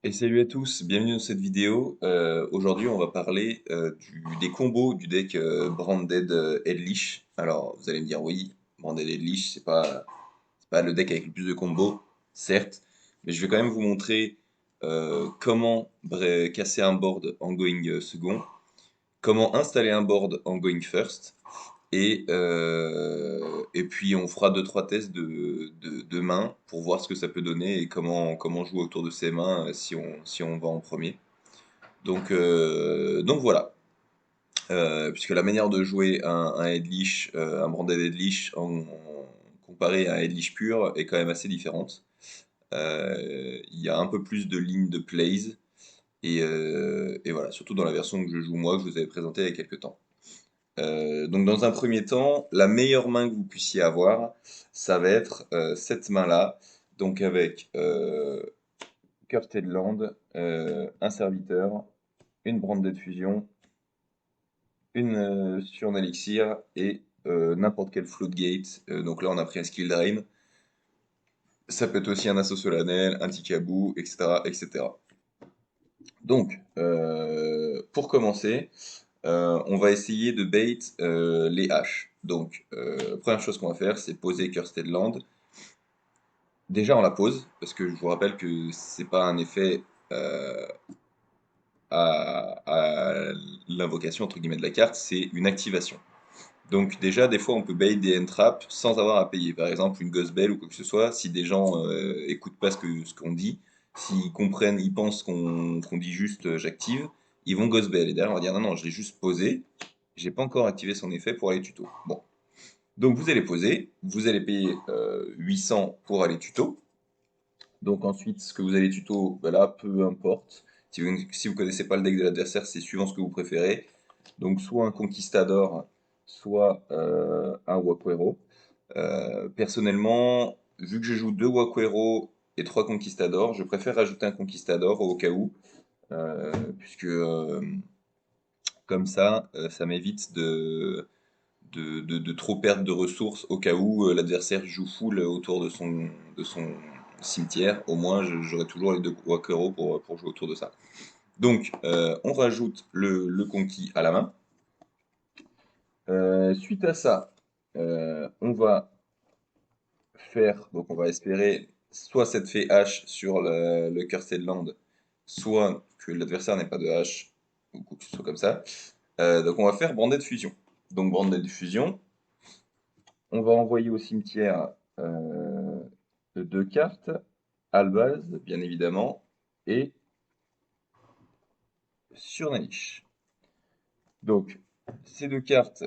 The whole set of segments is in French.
Et salut à tous, bienvenue dans cette vidéo. Aujourd'hui, on va parler des combos du deck Branded Eldlich. Alors, vous allez me dire, oui, Branded Eldlich, c'est pas le deck avec le plus de combos, certes, mais je vais quand même vous montrer comment casser un board en going second, comment installer un board en going first, et puis on fera deux trois tests de mains pour voir ce que ça peut donner et comment jouer autour de ces mains si on va en premier. Donc voilà. Puisque la manière de jouer un Headlish, un Branded Headlish comparé à un Headlish pur est quand même assez différente. Il y a un peu plus de lignes de plays et voilà, surtout dans la version que je joue moi, que je vous avais présentée il y a quelques temps. Donc dans un premier temps, la meilleure main que vous puissiez avoir, ça va être cette main-là, donc avec Cursed Land, un serviteur, une Branded Fusion, une Surn Elixir et n'importe quel Floodgate. Donc là on a pris un Skill Drain. Ça peut être aussi un Assaut Solennel, un Tikabou, etc. etc. Donc, pour commencer, on va essayer de bait les haches. Donc, première chose qu'on va faire, c'est poser Cursed Land. Déjà, on la pose, parce que je vous rappelle que c'est pas un effet à l'invocation entre guillemets de la carte, c'est une activation. Donc déjà, des fois, on peut bait des entraps sans avoir à payer. Par exemple, une Ghost Bell ou quoi que ce soit, si des gens écoutent pas ce qu'on dit, s'ils comprennent, ils pensent qu'on dit juste j'active, ils vont Ghost Bell. Et derrière, on va dire non, non, je l'ai juste posé, j'ai pas encore activé son effet pour aller tuto. Bon. Donc vous allez poser, vous allez payer 800 pour aller tuto. Donc ensuite, ce que vous allez tuto, ben là, peu importe. Si vous connaissez pas le deck de l'adversaire, c'est suivant ce que vous préférez. Donc soit un Conquistador, soit un Waquero. Personnellement, vu que je joue deux Waquero et trois Conquistadors, je préfère rajouter un Conquistador au cas où, puisque comme ça m'évite de trop perdre de ressources au cas où l'adversaire joue full autour de son cimetière. Au moins, j'aurai toujours les deux Wakero pour jouer autour de ça. Donc, on rajoute le conquis à la main. Suite à ça, on va donc on va espérer soit cette fée H sur le Cursed Land, soit que l'adversaire n'ait pas de H, ou que ce soit comme ça. Donc on va faire Branded Fusion. Donc Branded Fusion, on va envoyer au cimetière deux cartes, Albaz, bien évidemment, et Surnalish. Donc, ces deux cartes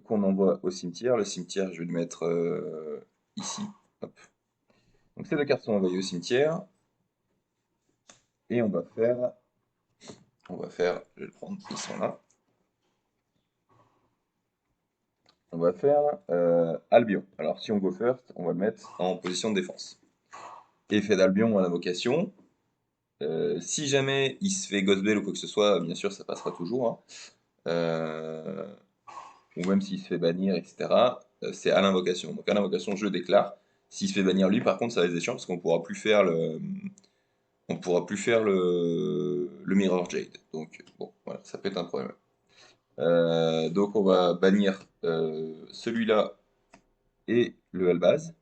qu'on envoie au cimetière, le cimetière, je vais le mettre ici. Hop. Donc, ces deux cartes sont envoyées au cimetière, et je vais le prendre, ils sont là. On va faire Albion. Alors, si on go first, on va le mettre en position de défense. Effet d'Albion à l'invocation. Si jamais il se fait Ghostbell ou quoi que ce soit, bien sûr, ça passera toujours, hein. Euh, ou même s'il se fait bannir, etc. C'est à l'invocation. Donc à l'invocation, je déclare. S'il se fait bannir lui, par contre, ça risque d'être chiant parce qu'on pourra plus faire on pourra plus faire le Mirror Jade. Donc bon, voilà, ça peut être un problème. Donc on va bannir celui-là et le Albaz.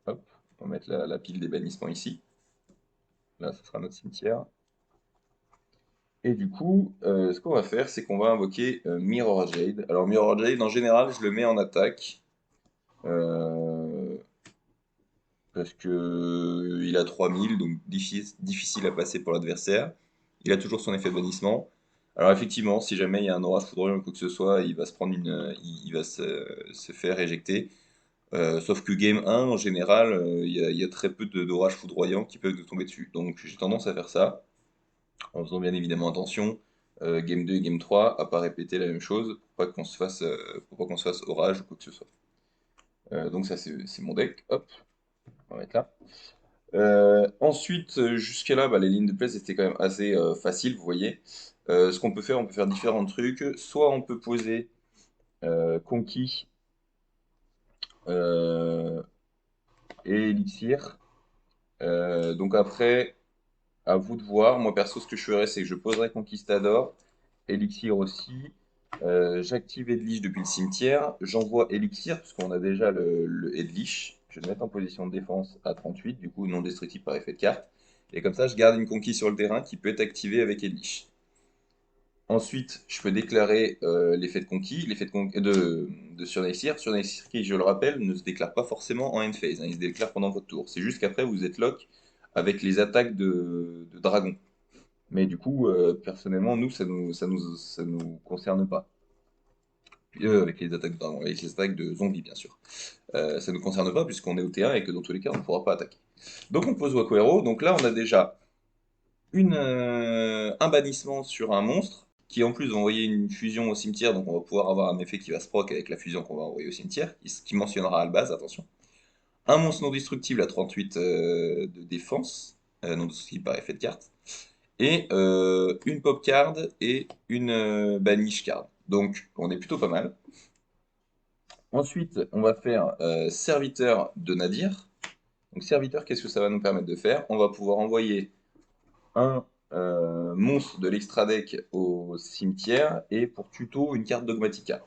Hop, on va mettre la pile des bannissements ici. Là, ce sera notre cimetière. Et du coup, ce qu'on va faire, c'est qu'on va invoquer Mirror Jade. Alors Mirror Jade, en général, je le mets en attaque. Euh, Parce que il a 3000, donc difficile à passer pour l'adversaire. Il a toujours son effet de bannissement. Alors effectivement, si jamais il y a un orage foudroyant ou quoi que ce soit, il va se prendre il va se faire éjecter. Sauf que game 1, en général, il y a très peu d'orages foudroyants qui peuvent nous tomber dessus. Donc j'ai tendance à faire ça, en faisant bien évidemment attention, game 2 et game 3, à pas répéter la même chose, pour pas qu'on se fasse orage ou quoi que ce soit. Donc ça c'est mon deck, hop, on va mettre là. Ensuite, jusqu'à là, bah, les lignes de place étaient quand même assez faciles, vous voyez. Ce qu'on peut faire, on peut faire différents trucs. Soit on peut poser Conquis euh, et Elixir. Donc après, À vous de voir. Moi, perso, ce que je ferais, c'est que je poserais Conquistador, Elixir aussi. J'active Edlich depuis le cimetière. J'envoie Elixir, parce qu'on a déjà le Edlich. Je vais le mettre en position de défense à 38, du coup non destructible par effet de carte. Et comme ça, je garde une conquise sur le terrain qui peut être activée avec Edlich. Ensuite, je peux déclarer l'effet de conquis, l'effet de Surnexir. Surnexir qui, je le rappelle, ne se déclare pas forcément en end phase, hein, il se déclare pendant votre tour. C'est juste qu'après, vous êtes lock avec les attaques de dragon. Mais du coup, personnellement, nous, ça nous concerne pas. Avec les attaques de dragon, avec les attaques de zombies, bien sûr. Ça ne nous concerne pas puisqu'on est au T1 et que dans tous les cas, on ne pourra pas attaquer. Donc on pose Wakuero. Donc là, on a déjà un bannissement sur un monstre qui en plus va envoyer une fusion au cimetière, donc on va pouvoir avoir un effet qui va se proc avec la fusion qu'on va envoyer au cimetière, qui mentionnera à la base, attention. Un monstre non destructible à 38 de défense, non destructible par effet de carte, et une pop card et une banish card. Donc on est plutôt pas mal. Ensuite, on va faire serviteur de Nadir. Donc serviteur, qu'est-ce que ça va nous permettre de faire? On va pouvoir envoyer un monstre de l'extra deck au cimetière et pour tuto une carte Dogmatica.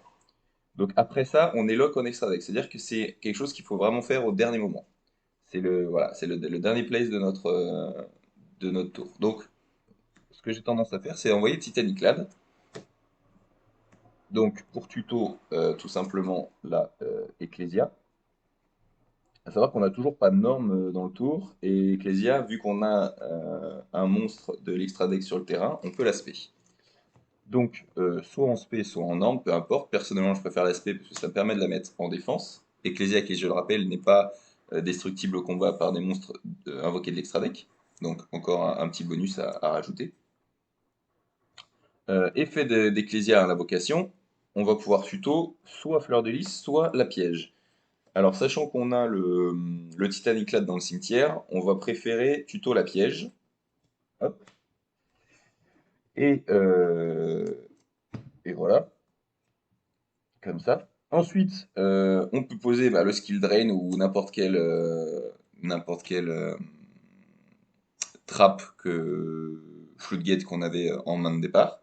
Donc après ça, on est lock en extra deck, c'est-à-dire que c'est quelque chose qu'il faut vraiment faire au dernier moment. C'est voilà, c'est le dernier place de notre tour. Donc ce que j'ai tendance à faire, c'est envoyer Titaniclad. Donc pour tuto, tout simplement la Ecclesia. À savoir qu'on n'a toujours pas de norme dans le tour, et Ecclesia, vu qu'on a un monstre de l'extra deck sur le terrain, on peut l'aspect. Donc, soit en spé, soit en norme, peu importe. Personnellement, je préfère l'aspect parce que ça me permet de la mettre en défense. Ecclesia, qui, je le rappelle, n'est pas destructible au combat par des monstres invoqués de l'extra deck. Donc, encore un petit bonus à rajouter. Effet d'Ecclesia à l'invocation, on va pouvoir tuto soit Fleur de Lys, soit la piège. Alors, sachant qu'on a le Titaniclad dans le cimetière, on va préférer tuto la piège. Hop. Et, euh, et voilà. Comme ça. Ensuite, on peut poser le skill drain ou n'importe quelle trappe floodgate qu'on avait en main de départ.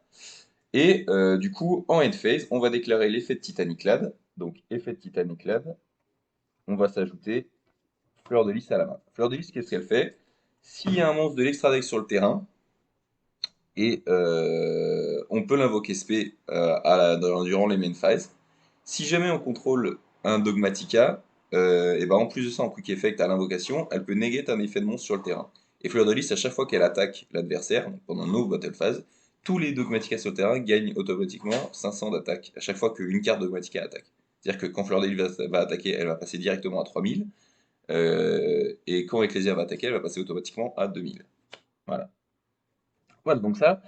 Et du coup, en end phase, on va déclarer l'effet de Titaniclad. Donc, effet de Titaniclad, on va s'ajouter Fleur de Lys à la main. Fleur de Lys, qu'est-ce qu'elle fait? S'il y a un monstre de l'extra deck sur le terrain, et on peut l'invoquer spé durant les main phases. Si jamais on contrôle un Dogmatica, et ben en plus de ça, en quick effect à l'invocation, elle peut negate un effet de monstre sur le terrain. Et Fleur de Lys, à chaque fois qu'elle attaque l'adversaire, pendant nos battle phases, tous les Dogmatica sur le terrain gagnent automatiquement 500 d'attaque à chaque fois qu'une carte Dogmatica attaque. C'est-à-dire que quand Fleur de Lys va attaquer, elle va passer directement à 3000, et quand Ecclesia va attaquer, elle va passer automatiquement à 2000. Voilà. Voilà, donc ça,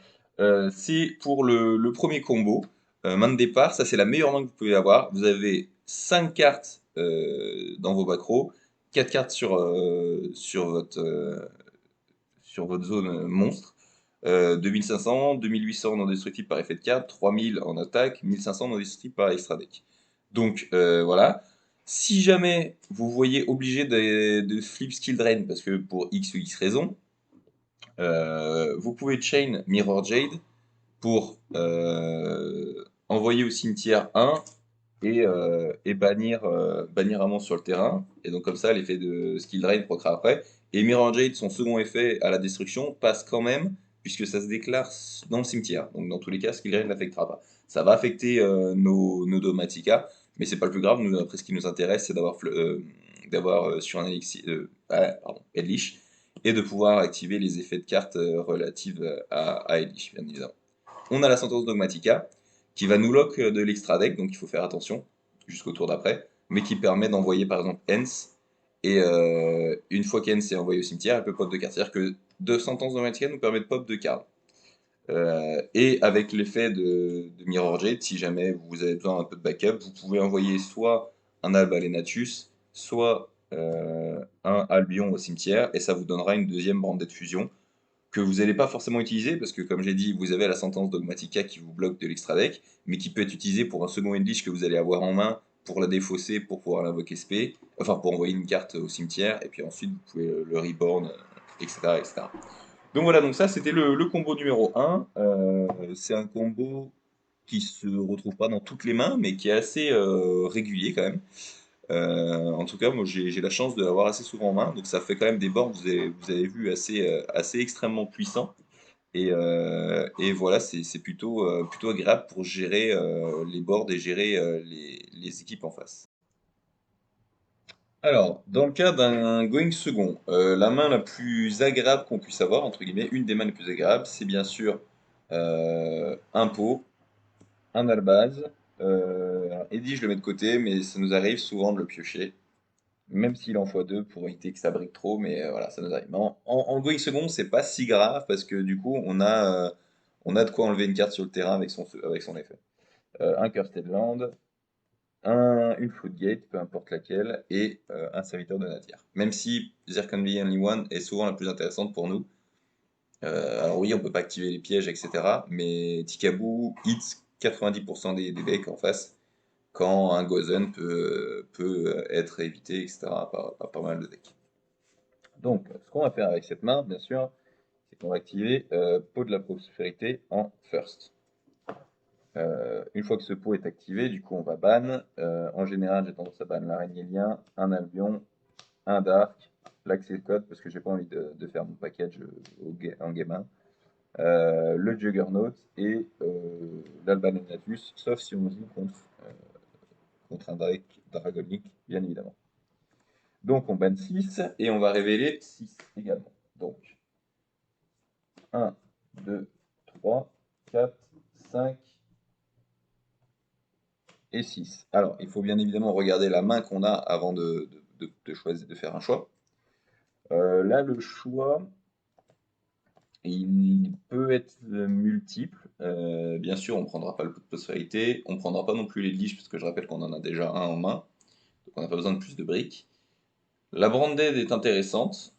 c'est pour le premier combo. Main de départ, ça c'est la meilleure main que vous pouvez avoir. Vous avez 5 cartes dans vos macros, 4 cartes sur votre zone monstre. 2500, 2800 non destructible par effet de carte, 3000 en attaque, 1500 non destructible par extra deck. Donc voilà. Si jamais vous voyez obligé de flip skill drain, parce que pour X ou X raison, vous pouvez chain Mirror Jade pour envoyer au cimetière 1 et bannir un monstre sur le terrain. Et donc comme ça, l'effet de skill drain procra après. Et Mirror Jade, son second effet à la destruction, passe quand même, puisque ça se déclare dans le cimetière. Donc dans tous les cas, skill drain n'affectera pas. Ça va affecter nos Dogmatica, mais c'est pas le plus grave. Nous, après, ce qui nous intéresse, c'est d'avoir sur un elixir, Edlich, et de pouvoir activer les effets de cartes relatives à Edlich, bien évidemment. On a la sentence Dogmatica, qui va nous lock de l'extra deck, donc il faut faire attention jusqu'au tour d'après, mais qui permet d'envoyer par exemple Hens, et une fois qu'Hens est envoyé au cimetière, elle peut pop de cartes. C'est-à-dire que deux sentences Dogmatica nous permettent de pop de cartes. Et avec l'effet de Mirror Jade, si jamais vous avez besoin d'un peu de backup, vous pouvez envoyer soit un Alba Lenatus, soit un Albion au cimetière, et ça vous donnera une deuxième bande de fusion que vous n'allez pas forcément utiliser, parce que comme j'ai dit, vous avez la sentence Dogmatica qui vous bloque de l'extra deck, mais qui peut être utilisée pour un second English que vous allez avoir en main, pour la défausser, pour pouvoir l'invoquer SP, enfin pour envoyer une carte au cimetière, et puis ensuite vous pouvez le reborn, etc., etc. Donc voilà, donc ça c'était le combo numéro un. C'est un combo qui se retrouve pas dans toutes les mains, mais qui est assez régulier quand même. En tout cas, moi j'ai la chance de l'avoir assez souvent en main, donc ça fait quand même des boards, vous avez vu, assez extrêmement puissants. Et voilà, c'est plutôt agréable pour gérer les boards et gérer les équipes en face. Alors, dans le cas d'un going second, la main la plus agréable qu'on puisse avoir, entre guillemets, une des mains les plus agréables, c'est bien sûr un pot, un albaz. Alors, Eddie, je le mets de côté, mais ça nous arrive souvent de le piocher, même s'il en faut deux pour éviter que ça brique trop, mais voilà, ça nous arrive. Mais en going second, c'est pas si grave parce que du coup, on a de quoi enlever une carte sur le terrain avec son effet. Un Cursed Land, une Floodgate, peu importe laquelle, et un serviteur de Nadir. Même si There Can Be Only One est souvent la plus intéressante pour nous. Alors oui, on peut pas activer les pièges, etc. Mais Tikaboo hits 90% des decks en face, quand un Gozen peut être évité, etc. par pas mal de decks. Donc, ce qu'on va faire avec cette main, bien sûr, c'est qu'on va activer Pot de la Prospérité en first. Une fois que ce pot est activé, du coup, on va ban. En général, j'ai tendance à ban l'araignée lien, un Albion, un Dark, l'Axel Code, parce que j'ai pas envie de faire mon package en game 1. Le Juggernaut et l'Albananatus, sauf si on joue contre un Dragonic, bien évidemment. Donc on banne 6 et on va révéler 6 également. Donc 1, 2, 3, 4, 5 et 6. Alors il faut bien évidemment regarder la main qu'on a avant de choisir, de faire un choix. Là le choix, il peut être multiple. Bien sûr, on ne prendra pas le pot de prospérité, on ne prendra pas non plus les liches, parce que je rappelle qu'on en a déjà un en main, donc on n'a pas besoin de plus de briques. La Branded est intéressante.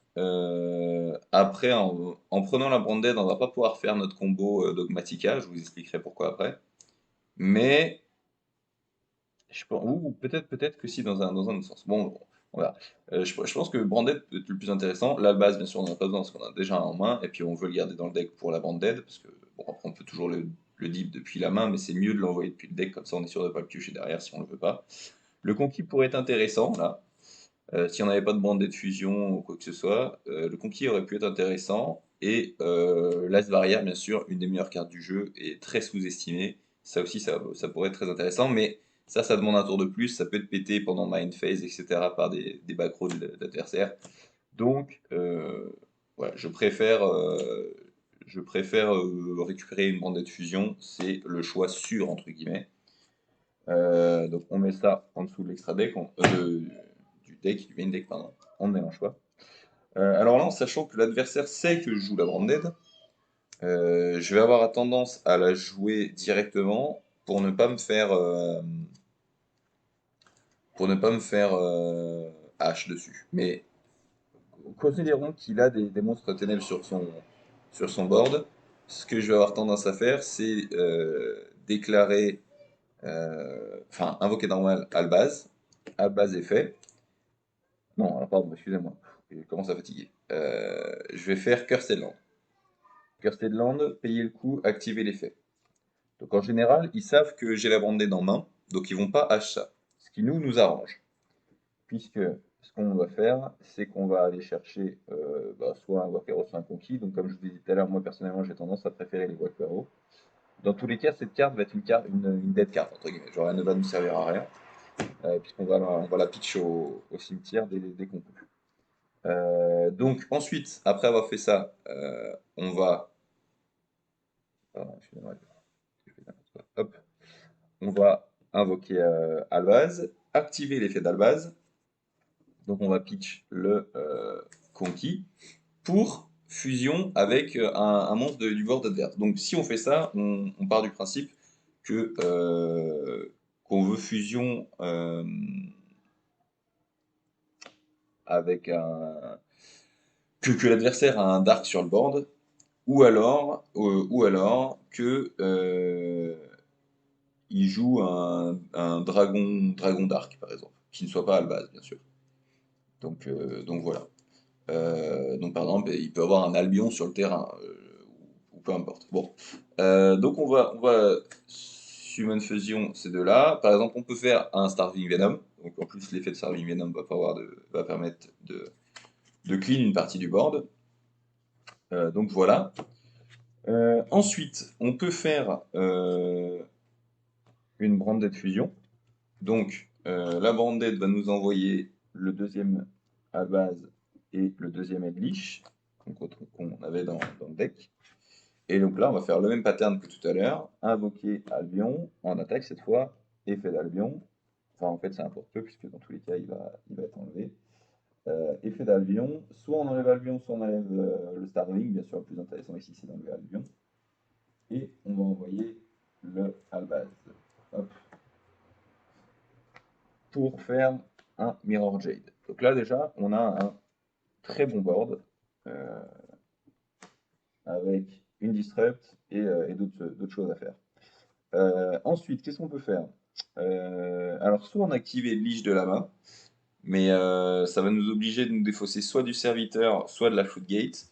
Après, en prenant la Branded, on va pas pouvoir faire notre combo Dogmatica, je vous expliquerai pourquoi après. Mais, ou peut-être que si, dans un autre sens. Bon, on verra. Je pense que Branded peut être le plus intéressant. La base, bien sûr, on n'en a pas besoin parce qu'on a déjà un en main, et puis on veut le garder dans le deck pour la Branded, parce que, bon, après, on peut toujours le dip depuis la main, mais c'est mieux de l'envoyer depuis le deck, comme ça on est sûr de ne pas le piocher derrière si on le veut pas. Le Conquis pourrait être intéressant, là. Si on n'avait pas de Branded de fusion ou quoi que ce soit, le Conquis aurait pu être intéressant. Et l'As Barrière, bien sûr, une des meilleures cartes du jeu, est très sous-estimée. Ça aussi, ça pourrait être très intéressant, mais ça demande un tour de plus. Ça peut être pété pendant Mind Phase, etc. par des back rows d'adversaires. Donc, voilà, je préfère récupérer une Branded de fusion. C'est le choix sûr, entre guillemets. Donc on met ça en dessous de l'extra deck, du deck, du main deck, pardon. On ne mélange pas. Alors là, en sachant que l'adversaire sait que je joue la Branded, je vais avoir tendance à la jouer directement pour ne pas me faire hache dessus. Mais considérons qu'il a des monstres ténèbres sur son board. Ce que je vais avoir tendance à faire, c'est déclarer, enfin invoquer normal Albaz. Albaz est fait. Non, alors pardon, excusez-moi, je commence à fatiguer. Je vais faire Cursed Land. Cursed Land, payer le coup, activer l'effet. Donc en général, ils savent que j'ai la Branded en main, donc ils vont pas hache ça. Ce qui nous arrange. Puisque ce qu'on va faire, c'est qu'on va aller chercher soit un Wakero, soit un Conquis. Donc comme je vous disais tout à l'heure, moi personnellement j'ai tendance à préférer les Wakero. Dans tous les cas, cette carte va être une dead card, entre guillemets. Genre elle ne va nous servir à rien, on va la pitch au cimetière dès qu'on peut. Donc ensuite, après avoir fait ça, on va. Pardon, excusez-moi, hop, on va invoquer Albaz, activer l'effet d'Albaz. Donc on va pitch le Conquis pour fusion avec un monstre du board adverse. Donc si on fait ça, on part du principe que qu'on veut fusion avec que l'adversaire a un dark sur le board, ou alors que il joue un dragon dark par exemple, qui ne soit pas Albaz bien sûr. Donc voilà. Donc par exemple, il peut avoir un Albion sur le terrain, ou peu importe. Bon. Donc on va Summon Fusion, ces deux-là. Par exemple, on peut faire un Starving Venom. Donc en plus, l'effet de Starving Venom va permettre de clean une partie du board. Donc voilà. Ensuite, on peut faire une Branded Fusion. Donc la Branded va nous envoyer le deuxième à base et le deuxième Edlich qu'on avait dans le deck. Et donc là, on va faire le même pattern que tout à l'heure. Invoquer Albion en attaque cette fois, effet d'Albion. Enfin, en fait, ça importe peu puisque dans tous les cas, il va être enlevé. Effet d'Albion, soit on enlève Albion, soit on enlève le Starling. Bien sûr, le plus intéressant ici, c'est d'enlever Albion. Et on va envoyer le Albaz. Hop, pour faire un Mirror Jade. Donc là, déjà, on a un très bon board. Euh, avec une disrupt et d'autres choses à faire. Ensuite, qu'est-ce qu'on peut faire? Alors, soit on active les leash de la main, mais ça va nous obliger de nous défausser soit du serviteur, soit de la floodgate.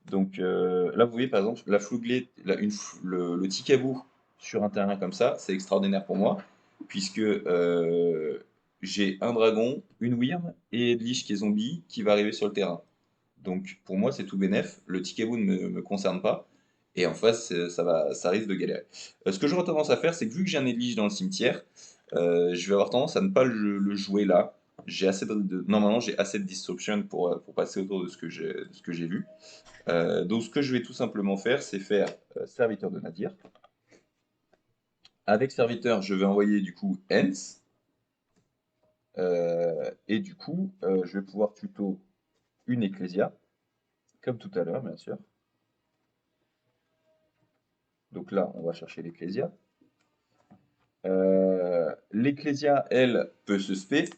Donc là, vous voyez par exemple, la floodgate, le Tikabou sur un terrain comme ça, c'est extraordinaire pour moi, puisque j'ai un dragon, une Wyrm et Lich qui est zombie qui va arriver sur le terrain. Donc pour moi, c'est tout bénef. Le Tikabou ne me concerne pas. Et en face, ça risque de galérer. Ce que j'aurais tendance à faire, c'est que vu que j'ai un Edlige dans le cimetière, je vais avoir tendance à ne pas le jouer là. Normalement, j'ai assez de disruption pour passer autour de ce que j'ai vu. Donc ce que je vais tout simplement faire, c'est faire serviteur de Nadir. Avec serviteur, je vais envoyer du coup Hens. Et du coup, je vais pouvoir tuto une Ecclesia, comme tout à l'heure, bien sûr. Donc là, on va chercher l'Ecclesia. L'Ecclesia, elle, peut se spé.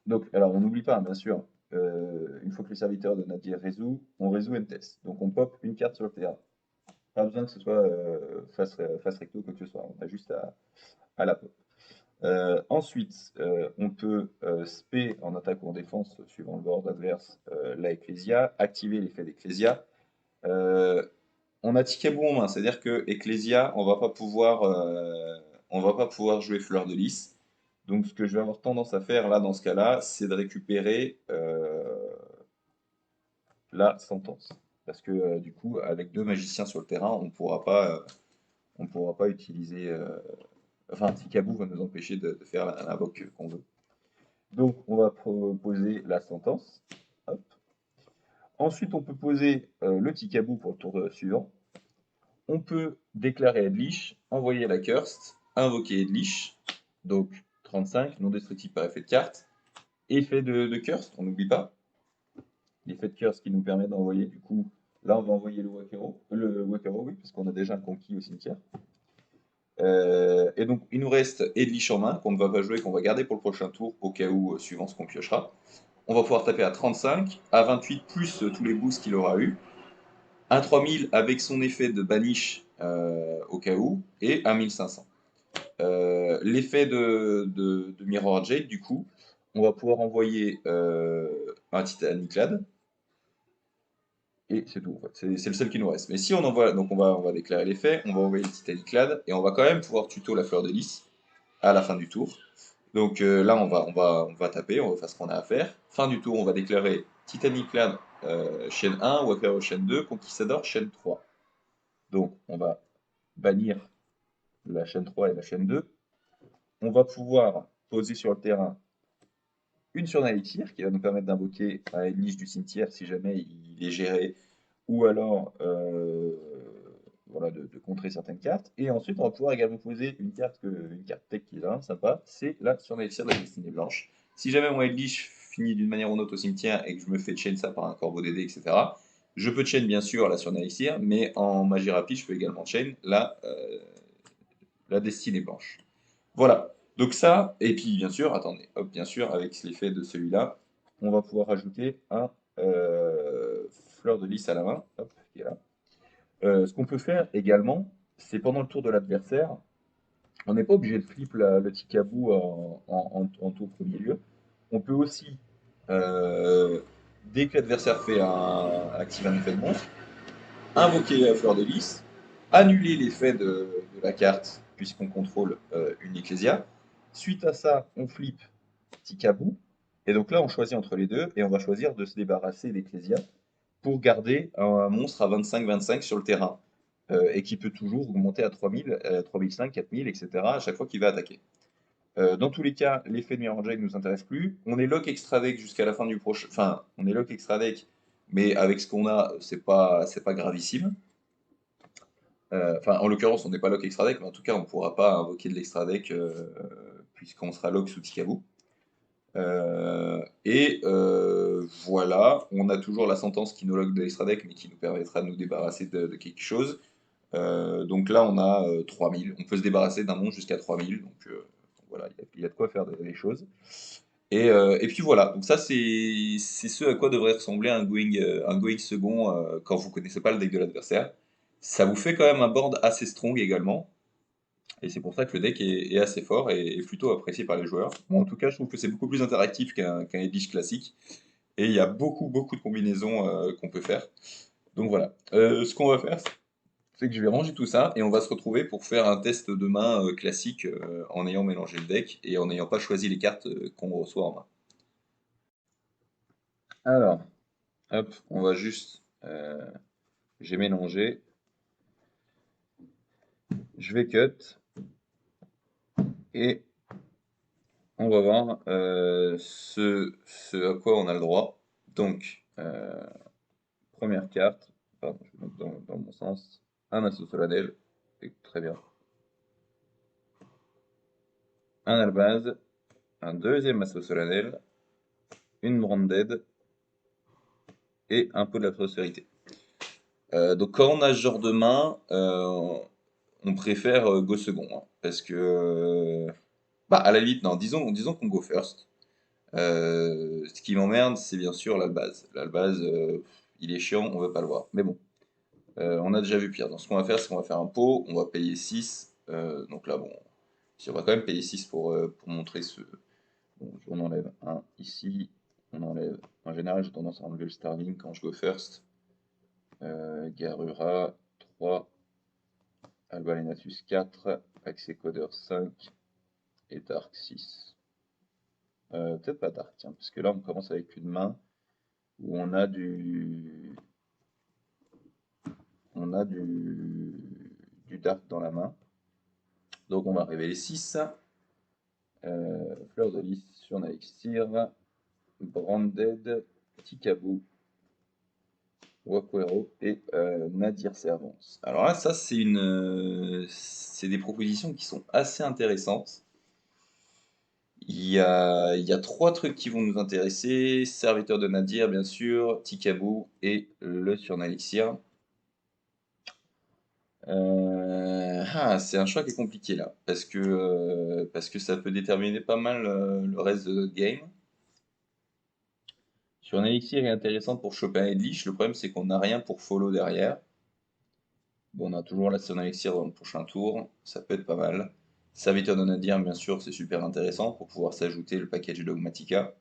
Donc, alors, on n'oublie pas, bien sûr, une fois que le serviteur de Nadir résout, on résout NTS. Donc, on pop une carte sur le terrain. Pas besoin que ce soit face recto, quoi que ce soit. On a juste à la pop. Ensuite, on peut spé en attaque ou en défense, suivant le board adverse, la Ecclesia, activer l'effet d'Ecclesia. On a Tikabou en main, c'est-à-dire que Ecclesia, on va pas pouvoir jouer Fleur de Lys. Donc ce que je vais avoir tendance à faire là dans ce cas-là, c'est de récupérer la sentence. Parce que du coup, avec deux magiciens sur le terrain, on pourra pas utiliser. Enfin, Tikabou va nous empêcher de faire l'invoque qu'on veut. Donc on va poser la sentence. Hop. Ensuite, on peut poser le Tikabou pour le tour suivant. On peut déclarer Edlich, envoyer la Cursed, invoquer Edlich, donc 35, non destructible par effet de carte. Effet de Cursed, on n'oublie pas. L'effet de Cursed qui nous permet d'envoyer, du coup, là on va envoyer le Wakero, oui, parce qu'on a déjà un conquis au cimetière. Et donc il nous reste Edlich en main, qu'on ne va pas jouer, qu'on va garder pour le prochain tour, au cas où, suivant ce qu'on piochera. On va pouvoir taper à 35, à 28 plus tous les boosts qu'il aura eu. Un 3000 avec son effet de banish au cas où, et un 1500. L'effet de Mirror Jade, du coup, on va pouvoir envoyer un Titaniclad, et c'est tout en fait. C'est le seul qui nous reste. Mais si on envoie, donc on va déclarer l'effet, on va envoyer le Titaniclad, et on va quand même pouvoir tuto la fleur de lys à la fin du tour. Donc là, on va taper, on va faire ce qu'on a à faire. Fin du tour, on va déclarer Titaniclad chaîne 1, Wakero chaîne 2, Conquistador chaîne 3. Donc on va bannir la chaîne 3 et la chaîne 2. On va pouvoir poser sur le terrain une Elixir qui va nous permettre d'invoquer un Edlich du cimetière si jamais il est géré, ou alors voilà, de contrer certaines cartes. Et ensuite, on va pouvoir également poser une carte tech qui est vraiment sympa, c'est la Elixir de la Destinée Blanche. Si jamais mon Edlich finit d'une manière ou d'une autre au cimetière et que je me fais chain ça par un corbeau DD, etc., je peux chain bien sûr la Elixir, mais en magie rapide, je peux également chain la Destinée Blanche. Voilà. Donc ça, et puis bien sûr, attendez, hop, bien sûr, avec l'effet de celui-là, on va pouvoir ajouter un fleur de lys à la main, hop, qui est là. Ce qu'on peut faire également, c'est pendant le tour de l'adversaire, on n'est pas obligé de flip le Tikabou en tout premier lieu. On peut aussi Dès que l'adversaire active un effet de monstre, invoquer la fleur de lys, annuler l'effet de la carte, puisqu'on contrôle une Ecclesia. Suite à ça, on flippe Tikabou. Et donc là, on choisit entre les deux, et on va choisir de se débarrasser d'Ecclesia pour garder un monstre à 25-25 sur le terrain, et qui peut toujours augmenter à 3000, 3005, 4000, etc. à chaque fois qu'il va attaquer. Dans tous les cas, l'effet de Mirror Jade ne nous intéresse plus. On est lock extra deck jusqu'à la fin du prochain. Enfin, on est lock extra deck, mais avec ce qu'on a, c'est pas gravissime. Enfin, en l'occurrence, on n'est pas lock extra deck, mais en tout cas, on ne pourra pas invoquer de l'extra deck puisqu'on sera lock sous Tikabou. Voilà, on a toujours la sentence qui nous lock de l'extra deck, mais qui nous permettra de nous débarrasser de quelque chose. Donc là, on a 3000. On peut se débarrasser d'un monstre jusqu'à 3000. Donc voilà, il y a de quoi faire des choses. Et puis voilà, donc ça c'est ce à quoi devrait ressembler un going second quand vous connaissez pas le deck de l'adversaire. Ça vous fait quand même un board assez strong également, et c'est pour ça que le deck est assez fort et plutôt apprécié par les joueurs. Moi en tout cas, je trouve que c'est beaucoup plus interactif qu'un Edge classique, et il y a beaucoup de combinaisons qu'on peut faire. Donc voilà, ce qu'on va faire, c'est que je vais ranger tout ça et on va se retrouver pour faire un test de main classique en ayant mélangé le deck et en n'ayant pas choisi les cartes qu'on reçoit en main. Alors, hop, on va juste. J'ai mélangé. Je vais cut. Et on va voir ce à quoi on a le droit. Donc, première carte. Pardon, je vais mettre dans le bon sens. Un assaut solennel. Très bien. Un albaz. Un deuxième assaut solennel. Une branded. Et un peu de la prospérité. Donc, quand on a ce genre de main, on préfère go second. Hein, parce que. Bah, à la limite, non, disons qu'on go first. Ce qui m'emmerde, c'est bien sûr l'Albaz. L'Albaz, il est chiant, on veut pas le voir. Mais bon, on a déjà vu pire. Donc ce qu'on va faire, c'est qu'on va faire un pot, on va payer 6. Donc là, bon, si on va quand même payer 6 pour montrer ce. Bon, on enlève un ici, on enlève. En général, j'ai tendance à enlever le Starling quand je go first. Garura 3, Albalenatus 4, Axecoder 5 et Dark 6. Peut-être pas Dark, tiens, parce que là on commence avec une main où on a du Dark dans la main. Donc on va révéler 6. Fleur de lys sur Nalexir, Branded, Tikabou, Wakwero et Nadir Servance. Alors là, ça c'est des propositions qui sont assez intéressantes. Il y a 3 trucs qui vont nous intéresser. Serviteur de Nadir, bien sûr, Tikabou et le Surnalexir. C'est un choix qui est compliqué là, parce que ça peut déterminer pas mal le reste de notre game. Surnalexir est intéressant pour choper un Edlich, le problème c'est qu'on n'a rien pour follow derrière. Bon, on a toujours la Surnalexir dans le prochain tour, ça peut être pas mal. Serviteur de Nadir, bien sûr, c'est super intéressant pour pouvoir s'ajouter le package Dogmatica.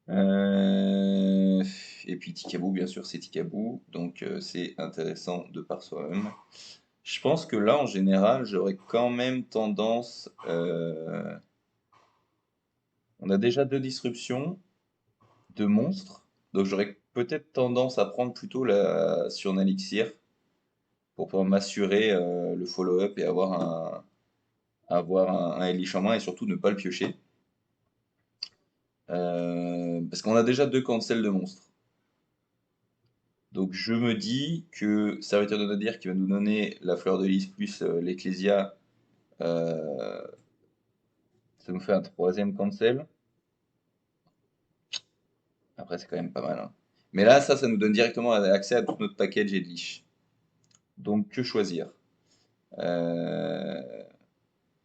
Euh, Et puis Tikabou, bien sûr, c'est Tikabou, donc c'est intéressant de par soi-même. Je pense que là, en général, j'aurais quand même tendance. On a déjà 2 disruptions de monstres, donc j'aurais peut-être tendance à prendre plutôt la Surnalexir pour pouvoir m'assurer le follow-up et avoir un Elish en main et surtout ne pas le piocher. Parce qu'on a déjà 2 cancels de monstres. Donc je me dis que Serviteur de Nadir qui va nous donner la fleur de lys plus l'Ecclesia, ça nous fait un 3e cancel. Après c'est quand même pas mal. Hein. Mais là ça nous donne directement accès à tout notre package Edlich. Donc que choisir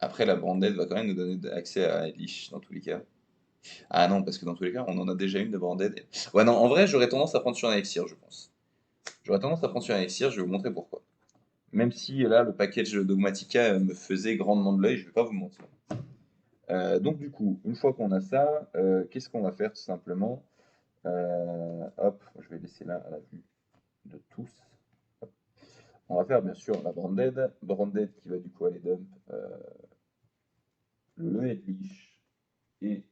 Après la Branded va quand même nous donner accès à Edlich dans tous les cas. Ah non, parce que dans tous les cas on en a déjà une de Branded. Ouais non, en vrai j'aurais tendance à prendre sur un Elixir je pense. J'aurais tendance à prendre sur un Elixir, je vais vous montrer pourquoi. Même si là, le package Dogmatica me faisait grandement de l'œil, je vais pas vous mentir. Donc du coup, une fois qu'on a ça, qu'est-ce qu'on va faire tout simplement? Hop, je vais laisser là à la vue de tous. Hop. On va faire bien sûr la branded qui va du coup aller dump le headleash et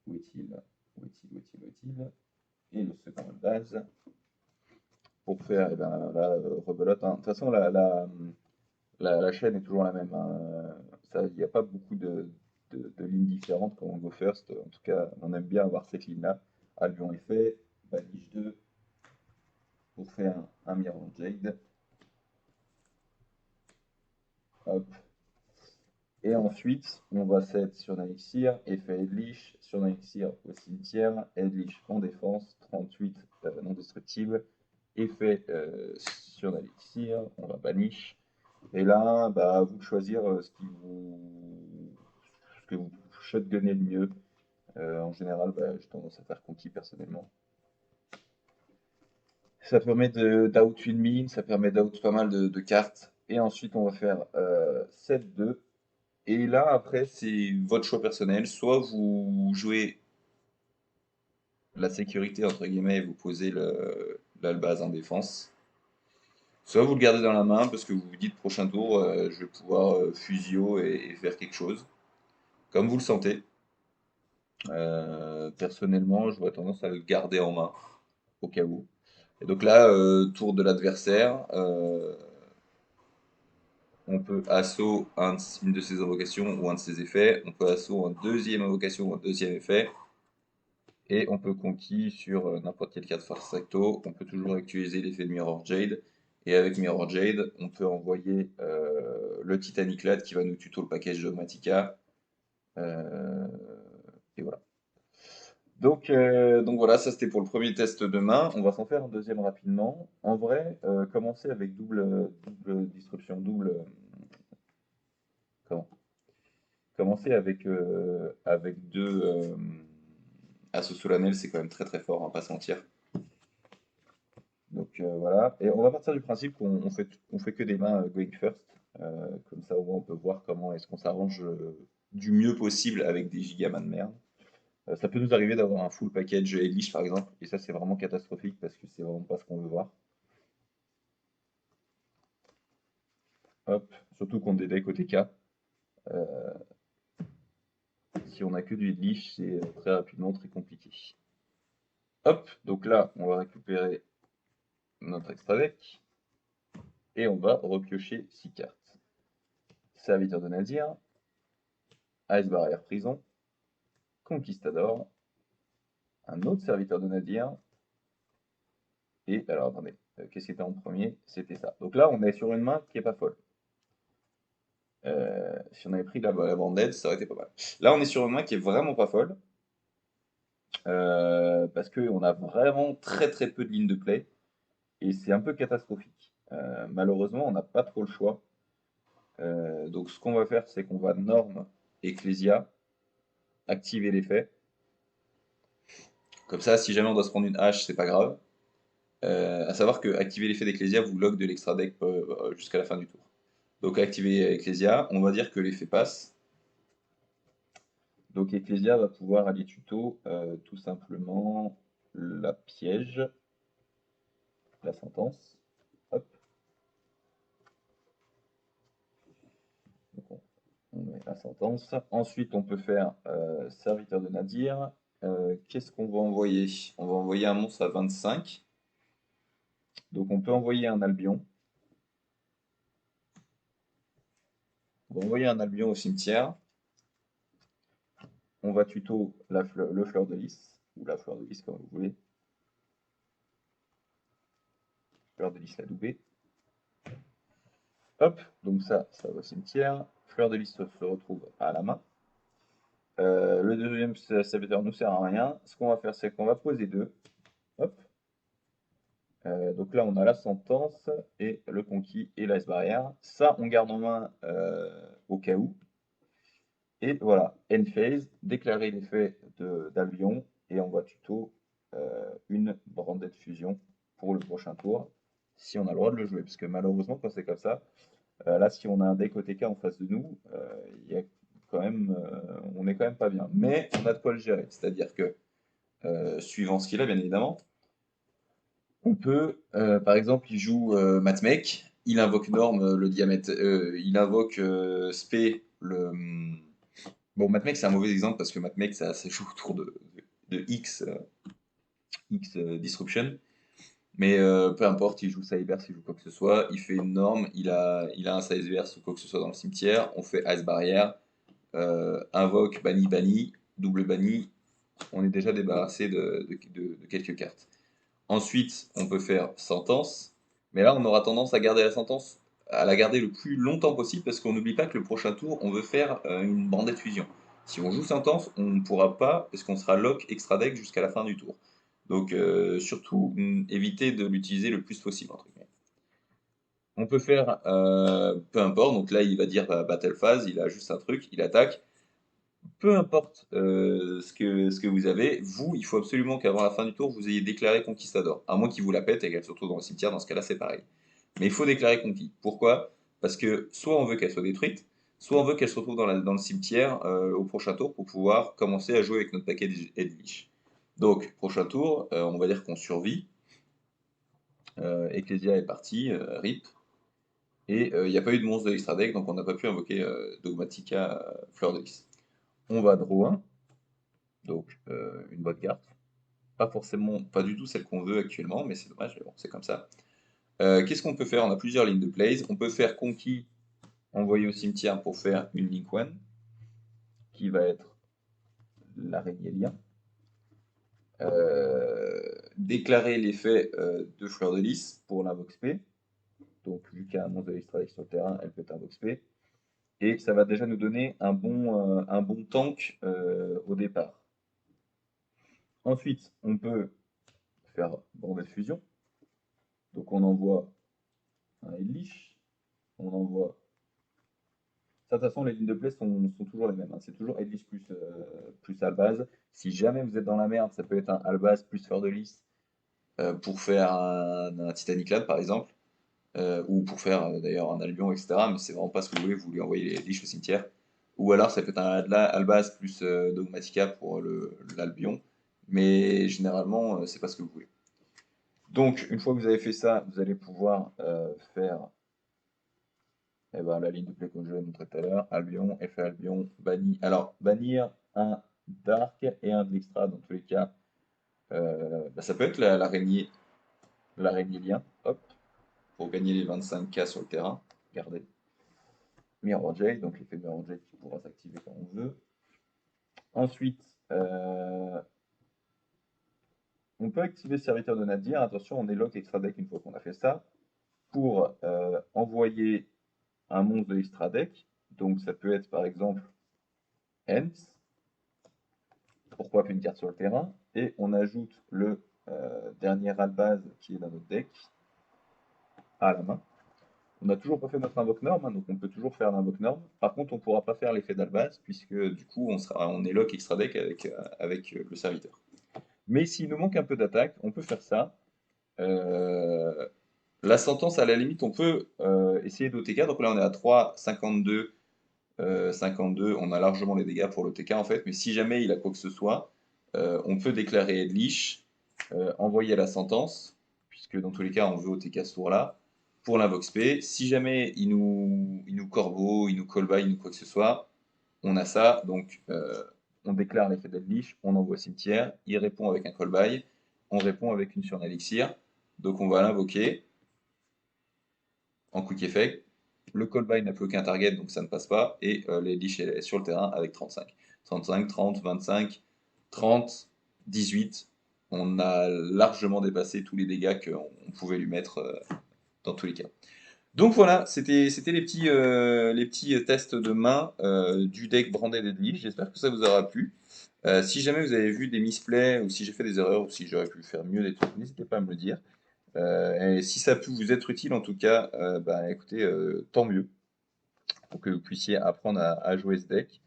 où est-il? Où est-il? Où est-il? Où est-il? Et le second base pour faire, et ben là, rebelote, hein. De toute façon, la chaîne est toujours la même, hein. Il n'y a pas beaucoup de lignes différentes quand on go first. En tout cas, on aime bien avoir cette ligne-là. Albion est fait, Banish 2 pour faire un Mirror Jade. Hop. Et ensuite, on va set sur Nalixir, effet Headleash, sur Nalixir au cimetière, Headleash en défense, 38 non destructible, effet sur Nalixir, on va banish. Et là, bah, à vous de choisir ce que vous shotgunnez le mieux. En général, bah, j'ai tendance à faire conquis personnellement. Ça permet d'out une mine, ça permet d'out pas mal de cartes. Et ensuite, on va faire 7-2. Et là, après, c'est votre choix personnel. Soit vous jouez la sécurité, entre guillemets, et vous posez l'Albaz en défense. Soit vous le gardez dans la main parce que vous vous dites prochain tour, je vais pouvoir fusio et faire quelque chose. Comme vous le sentez. Personnellement, j'aurais tendance à le garder en main, au cas où. Et donc là, tour de l'adversaire, on peut assaut une de ses invocations ou un de ses effets, on peut assaut un deuxième invocation ou un deuxième effet, et on peut conquis sur n'importe quelle carte force recto, on peut toujours utiliser l'effet de Mirror Jade, et avec Mirror Jade, on peut envoyer le Titanic Lad qui va nous tuto le package Dogmatica, et voilà. Donc voilà, ça c'était pour le premier test de main. On va s'en faire un deuxième rapidement. En vrai, commencer avec double disruption, comment? Commencer avec deux Assaut solennel, c'est quand même très très fort, on va pas se mentir. Donc voilà, et on va partir du principe qu'on fait que des mains going first. Comme ça au moins on peut voir comment est-ce qu'on s'arrange du mieux possible avec des gigamans de merde. Ça peut nous arriver d'avoir un full package Elish par exemple, et ça c'est vraiment catastrophique parce que c'est vraiment pas ce qu'on veut voir. Hop, surtout contre des decks OTK. Si on a que du Elish, c'est très rapidement très compliqué. Hop, donc là on va récupérer notre extra deck et on va repiocher 6 cartes. Serviteur de Nadir, Ice Barrière Prison, Conquistador, un autre serviteur de Nadir, et alors attendez, qu'est-ce qui était en premier? C'était ça. Donc là on est sur une main qui est pas folle. Si on avait pris la Banded, ça aurait été pas mal. Là, on est sur une main qui est vraiment pas folle, parce qu'on a vraiment très très peu de lignes de play, et c'est un peu catastrophique. Malheureusement, on n'a pas trop le choix. Donc ce qu'on va faire, c'est qu'on va Norme Ecclesia, activer l'effet. Comme ça, si jamais on doit se prendre une hache, c'est pas grave. À savoir que activer l'effet d'Ecclesia vous log de l'extra deck jusqu'à la fin du tour. Donc activer Ecclesia, on va dire que l'effet passe. Donc Ecclesia va pouvoir aller tuto tout simplement la piège, la sentence. Hop. Donc on met la sentence. Ensuite, on peut faire serviteur de Nadir. Qu'est-ce qu'on va envoyer? On va envoyer un monstre à 25. Donc on peut envoyer un Albion. On va envoyer un Albion au cimetière. On va tuto le fleur de lys, ou la fleur de lys comme vous voulez. Fleur de lys la doubée. Hop, donc ça va au cimetière. Fleur de lys se retrouve à la main. Le deuxième serviteur ne nous sert à rien. Ce qu'on va faire, c'est qu'on va poser deux. Hop. Donc là, on a la sentence et le conquis et l'ice barrière. Ça, on garde en main au cas où. Et voilà, end phase, déclarer l'effet d'Albion et on va tuto une branded fusion pour le prochain tour, si on a le droit de le jouer. Parce que malheureusement, quand c'est comme ça, Là, si on a un deck OTK en face de nous, il y a quand même, on est quand même pas bien. Mais on a de quoi le gérer. C'est-à-dire que, suivant ce qu'il a, bien évidemment, on peut, par exemple, il joue Matmec, il invoque Norme, le diamètre, il invoque Spé, bon, Matmec, c'est un mauvais exemple parce que Matmec, ça joue autour de X Disruption. Mais peu importe, il joue Cyber, s'il joue quoi que ce soit, il fait une norme, il a un Cyber ou quoi que ce soit dans le cimetière, on fait Ice Barrière, invoque, banni, banni, double banni, on est déjà débarrassé de quelques cartes. Ensuite, on peut faire Sentence, mais là on aura tendance à garder la sentence, à la garder le plus longtemps possible parce qu'on n'oublie pas que le prochain tour, on veut faire une bandette fusion. Si on joue Sentence, on ne pourra pas, parce qu'on sera lock extra deck jusqu'à la fin du tour. Donc surtout, éviter de l'utiliser le plus possible, entre guillemets. On peut faire peu importe, donc là il va dire Battle Phase, il a juste un truc, il attaque. Peu importe ce que vous avez, vous, il faut absolument qu'avant la fin du tour, vous ayez déclaré Conquistador. À moins qu'il vous la pète et qu'elle se retrouve dans le cimetière, dans ce cas-là c'est pareil. Mais il faut déclarer conquis. Pourquoi? Parce que soit on veut qu'elle soit détruite, soit on veut qu'elle se retrouve dans le cimetière au prochain tour pour pouvoir commencer à jouer avec notre paquet Edwige. Donc, prochain tour, on va dire qu'on survit. Ecclesia est parti, RIP. Et il n'y a pas eu de monstre de extra deck, donc on n'a pas pu invoquer Dogmatica Fleur de Lys. On va draw 1, donc une bonne carte. Pas forcément, pas du tout celle qu'on veut actuellement, mais c'est dommage, mais bon, c'est comme ça. Qu'est-ce qu'on peut faire? On a plusieurs lignes de plays. On peut faire Conquis, envoyer au cimetière pour faire une Link One, qui va être l'araignée lien. Déclarer l'effet de Fleur de Lys pour l'invox P. Donc, vu qu'il y a un monstre de l'extra sur le terrain, elle peut être invox P. Et ça va déjà nous donner un bon tank au départ. Ensuite, on peut faire bordel fusion. Donc on envoie un Eldlich, on envoie. Ça, de toute façon, les lignes de play sont toujours les mêmes, hein. C'est toujours Eldlich plus Albaz. Si jamais vous êtes dans la merde, ça peut être un Albaz plus Fleur de Lys pour faire un Titanic Lab par exemple, ou pour faire d'ailleurs un Albion, etc. Mais c'est vraiment pas ce que vous voulez envoyer les Eldlich au cimetière. Ou alors ça peut être un Albaz plus Dogmatica pour l'Albion, mais généralement c'est pas ce que vous voulez. Donc, une fois que vous avez fait ça, vous allez pouvoir faire la ligne de play que je vous ai montré tout à l'heure. Albion, effet Albion, banni. Alors, bannir un Dark et un de l'extra, dans tous les cas, ça peut être l'araignée lien, hop, pour gagner les 25K sur le terrain. Regardez. Mirror J, donc l'effet Mirror J qui pourra s'activer quand on veut. Ensuite, on peut activer Serviteur de Nadir. Attention, on est lock extra deck une fois qu'on a fait ça. Pour envoyer un monstre de extra deck. Donc ça peut être par exemple Hens. Pourquoi une carte sur le terrain. Et on ajoute le dernier Albaz qui est dans notre deck à la main. On n'a toujours pas fait notre invoque norme, hein, donc on peut toujours faire l'invoque norme. Par contre, on ne pourra pas faire l'effet d'Albaz, puisque du coup, on est lock extra deck avec le serviteur. Mais s'il nous manque un peu d'attaque, on peut faire ça. La sentence, à la limite, on peut essayer d'OTK. Donc là, on est à 3, 52, 52. On a largement les dégâts pour l'OTK en fait. Mais si jamais il a quoi que ce soit, on peut déclarer Edlich, envoyer la sentence, puisque dans tous les cas, on veut OTK ce tour-là, pour l'invox P. Si jamais il nous corbeau, il nous callby, il nous quoi que ce soit, on a ça. Donc, on déclare l'effet d'Edlich, on envoie au cimetière, il répond avec un callby, on répond avec une sur elixir. Donc, on va l'invoquer en quick effect. Le callby n'a plus aucun target, donc ça ne passe pas. Et l'Edlich est sur le terrain avec 35. 35, 30, 25, 30, 18. On a largement dépassé tous les dégâts qu'on pouvait lui mettre dans tous les cas. Donc voilà, c'était les petits tests de main du deck Branded Edlich. J'espère que ça vous aura plu. Si jamais vous avez vu des misplays ou si j'ai fait des erreurs ou si j'aurais pu faire mieux des trucs, n'hésitez pas à me le dire. Et si ça a pu vous être utile en tout cas, écoutez, tant mieux pour que vous puissiez apprendre à jouer ce deck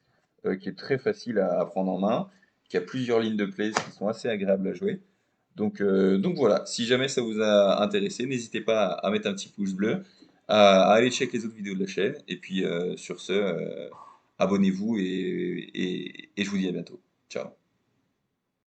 qui est très facile à prendre en main, qui a plusieurs lignes de plays qui sont assez agréables à jouer. Donc voilà, si jamais ça vous a intéressé, n'hésitez pas à mettre un petit pouce bleu, à aller check les autres vidéos de la chaîne. Et puis sur ce, abonnez-vous et je vous dis à bientôt. Ciao.